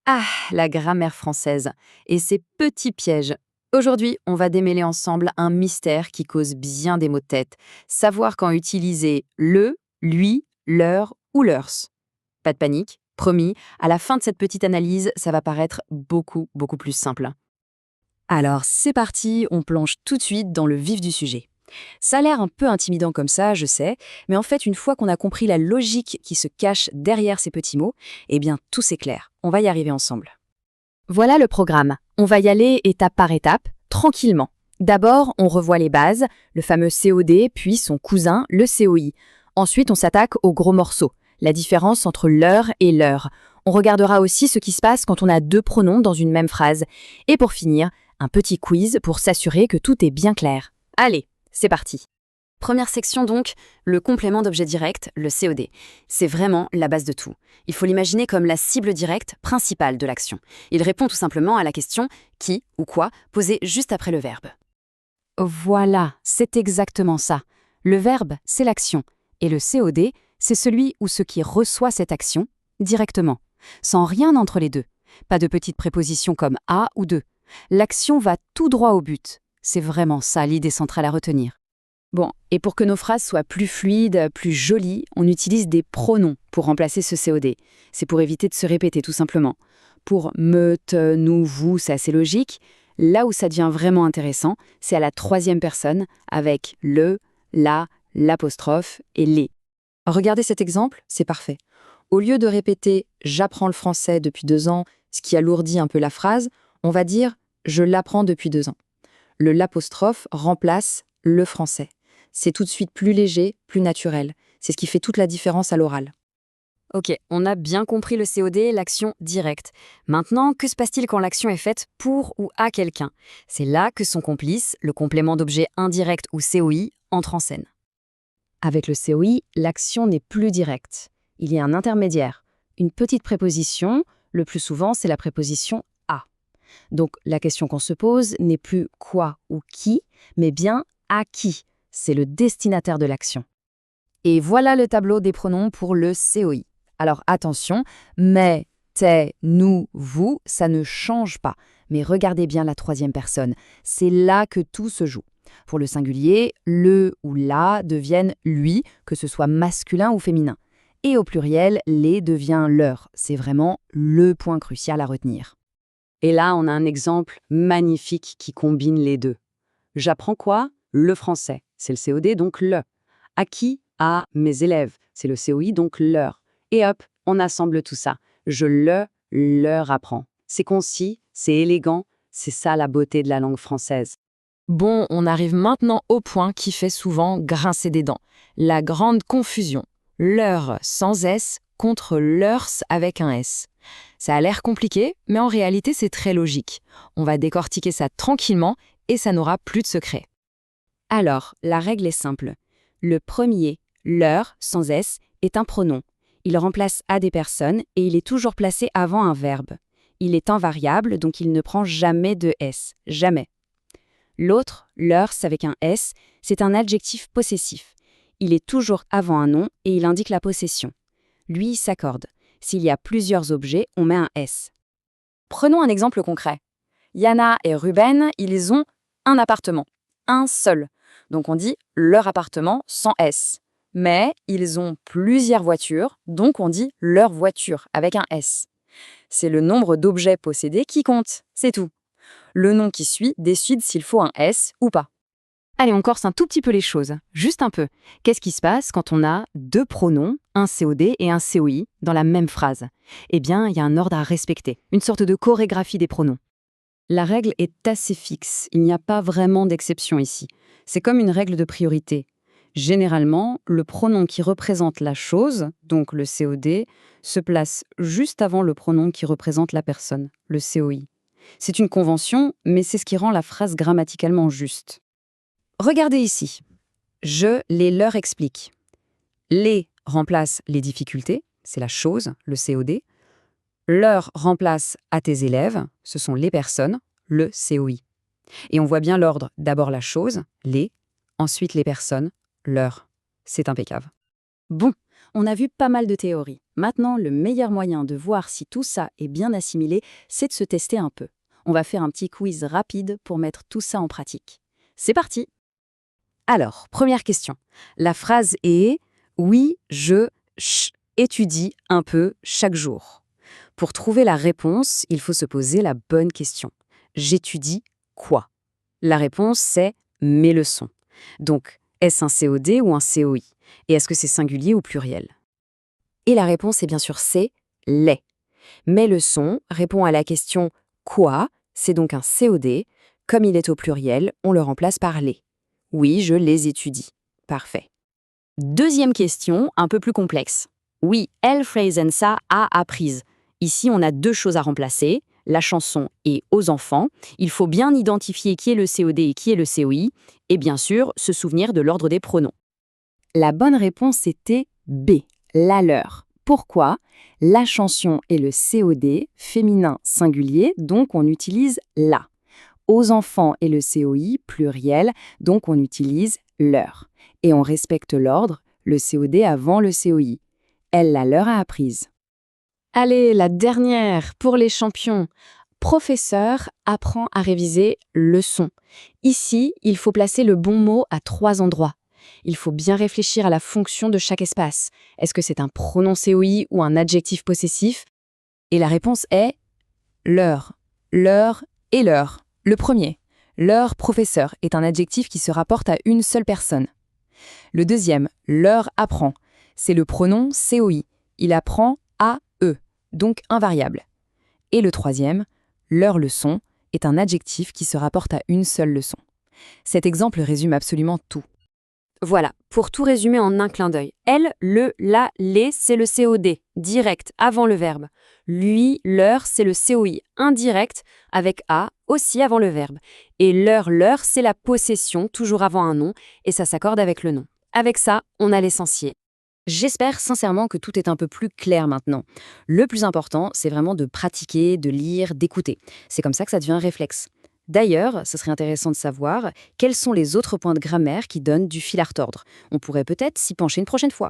Ah, la grammaire française et ses petits pièges. Aujourd'hui, on va démêler ensemble un mystère qui cause bien des maux de tête. Savoir quand utiliser le, lui, leur ou leurs. Pas de panique, promis, à la fin de cette petite analyse, ça va paraître beaucoup plus simple. Alors c'est parti, on plonge tout de suite dans le vif du sujet. Ça a l'air un peu intimidant comme ça, je sais, mais en fait une fois qu'on a compris la logique qui se cache derrière ces petits mots, eh bien tout s'éclaire. On va y arriver ensemble. Voilà le programme. On va y aller étape par étape, tranquillement. D'abord, on revoit les bases, le fameux COD, puis son cousin, le COI. Ensuite, on s'attaque aux gros morceaux, la différence entre leur et leur. On regardera aussi ce qui se passe quand on a deux pronoms dans une même phrase. Et pour finir, un petit quiz pour s'assurer que tout est bien clair. Allez, c'est parti. Première section donc, le complément d'objet direct, le COD. C'est vraiment la base de tout. Il faut l'imaginer comme la cible directe principale de l'action. Il répond tout simplement à la question « qui » ou « quoi » posée juste après le verbe. Voilà, c'est exactement ça. Le verbe, c'est l'action. Et le COD, c'est celui ou ce qui reçoit cette action directement, sans rien entre les deux. Pas de petites prépositions comme à ou de. L'action va tout droit au but. C'est vraiment ça l'idée centrale à retenir. Bon, et pour que nos phrases soient plus fluides, plus jolies, on utilise des pronoms pour remplacer ce COD. C'est pour éviter de se répéter tout simplement. Pour me, te, nous, vous, c'est assez logique. Là où ça devient vraiment intéressant, c'est à la troisième personne avec le, la, l'apostrophe et les. Regardez cet exemple, c'est parfait. Au lieu de répéter « j'apprends le français depuis 2 ans », ce qui alourdit un peu la phrase, on va dire « je l'apprends depuis 2 ans ». Le l'apostrophe remplace le français. C'est tout de suite plus léger, plus naturel. C'est ce qui fait toute la différence à l'oral. Ok, on a bien compris le COD, l'action directe. Maintenant, que se passe-t-il quand l'action est faite pour ou à quelqu'un? C'est là que son complice, le complément d'objet indirect ou COI, entre en scène. Avec le COI, l'action n'est plus directe. Il y a un intermédiaire, une petite préposition, le plus souvent c'est la préposition à. Donc la question qu'on se pose n'est plus quoi ou qui, mais bien à qui. C'est le destinataire de l'action. Et voilà le tableau des pronoms pour le COI. Alors attention, mais, t'es, nous, vous, ça ne change pas. Mais regardez bien la troisième personne. C'est là que tout se joue. Pour le singulier, le ou la deviennent lui, que ce soit masculin ou féminin. Et au pluriel, les devient leur. C'est vraiment le point crucial à retenir. Et là, on a un exemple magnifique qui combine les deux. J'apprends quoi? Le français. C'est le COD, donc le. À qui? À mes élèves. C'est le COI, donc leur. Et hop, on assemble tout ça. Je leur apprends. C'est concis, c'est élégant, c'est ça la beauté de la langue française. Bon, on arrive maintenant au point qui fait souvent grincer des dents. La grande confusion. Leur sans S contre leurs avec un S. Ça a l'air compliqué, mais en réalité c'est très logique. On va décortiquer ça tranquillement et ça n'aura plus de secret. Alors, la règle est simple. Le premier, leur, sans S, est un pronom. Il remplace à des personnes et il est toujours placé avant un verbe. Il est invariable, donc il ne prend jamais de S. Jamais. L'autre, leurs avec un S, c'est un adjectif possessif. Il est toujours avant un nom et il indique la possession. Lui, il s'accorde. S'il y a plusieurs objets, on met un S. Prenons un exemple concret. Yana et Ruben, ils ont un appartement. Un seul. Donc on dit leur appartement sans S. Mais ils ont plusieurs voitures, donc on dit leur voiture avec un S. C'est le nombre d'objets possédés qui compte, c'est tout. Le nom qui suit décide s'il faut un S ou pas. Allez, on corse un tout petit peu les choses, juste un peu. Qu'est-ce qui se passe quand on a deux pronoms, un COD et un COI, dans la même phrase? Eh bien, il y a un ordre à respecter, une sorte de chorégraphie des pronoms. La règle est assez fixe, il n'y a pas vraiment d'exception ici. C'est comme une règle de priorité. Généralement, le pronom qui représente la chose, donc le COD, se place juste avant le pronom qui représente la personne, le COI. C'est une convention, mais c'est ce qui rend la phrase grammaticalement juste. Regardez ici. Je les leur explique. Les remplace les difficultés, c'est la chose, le COD. Leur remplace à tes élèves, ce sont les personnes, le COI. Et on voit bien l'ordre, d'abord la chose, les, ensuite les personnes, leur. C'est impeccable. Bon, on a vu pas mal de théories. Maintenant, le meilleur moyen de voir si tout ça est bien assimilé, c'est de se tester un peu. On va faire un petit quiz rapide pour mettre tout ça en pratique. C'est parti! Alors, première question. La phrase est « Oui, étudie un peu chaque jour ». Pour trouver la réponse, il faut se poser la bonne question. J'étudie quoi? La réponse, c'est mes leçons. Donc, est-ce un COD ou un COI? Et est-ce que c'est singulier ou pluriel? Et la réponse est bien sûr c'est les. Mes leçons répond à la question quoi? C'est donc un COD. Comme il est au pluriel, on le remplace par les. Oui, je les étudie. Parfait. Deuxième question, un peu plus complexe. Oui, elle, Freisensa, a apprise. Ici, on a deux choses à remplacer, la chanson et aux enfants. Il faut bien identifier qui est le COD et qui est le COI, et bien sûr, se souvenir de l'ordre des pronoms. La bonne réponse était B, la leur. Pourquoi? La chanson est le COD, féminin singulier, donc on utilise la. Aux enfants est le COI, pluriel, donc on utilise leur. Et on respecte l'ordre, le COD avant le COI. Elle la leur a apprise. Allez, la dernière pour les champions. Professeur apprend à réviser leçon. Ici, il faut placer le bon mot à 3 endroits. Il faut bien réfléchir à la fonction de chaque espace. Est-ce que c'est un pronom COI ou un adjectif possessif? Et la réponse est leur et leur. Le premier, leur professeur est un adjectif qui se rapporte à une seule personne. Le deuxième, leur apprend, c'est le pronom COI. Il apprend à eux, donc invariable. Et le troisième, leur leçon est un adjectif qui se rapporte à une seule leçon. Cet exemple résume absolument tout. Voilà, pour tout résumer en un clin d'œil. Elle, le, la, les, c'est le COD, direct, avant le verbe. Lui, leur, c'est le COI, indirect, avec A, aussi avant le verbe. Et leur, c'est la possession, toujours avant un nom, et ça s'accorde avec le nom. Avec ça, on a l'essentiel. J'espère sincèrement que tout est un peu plus clair maintenant. Le plus important, c'est vraiment de pratiquer, de lire, d'écouter. C'est comme ça que ça devient un réflexe. D'ailleurs, ce serait intéressant de savoir quels sont les autres points de grammaire qui donnent du fil à retordre. On pourrait peut-être s'y pencher une prochaine fois.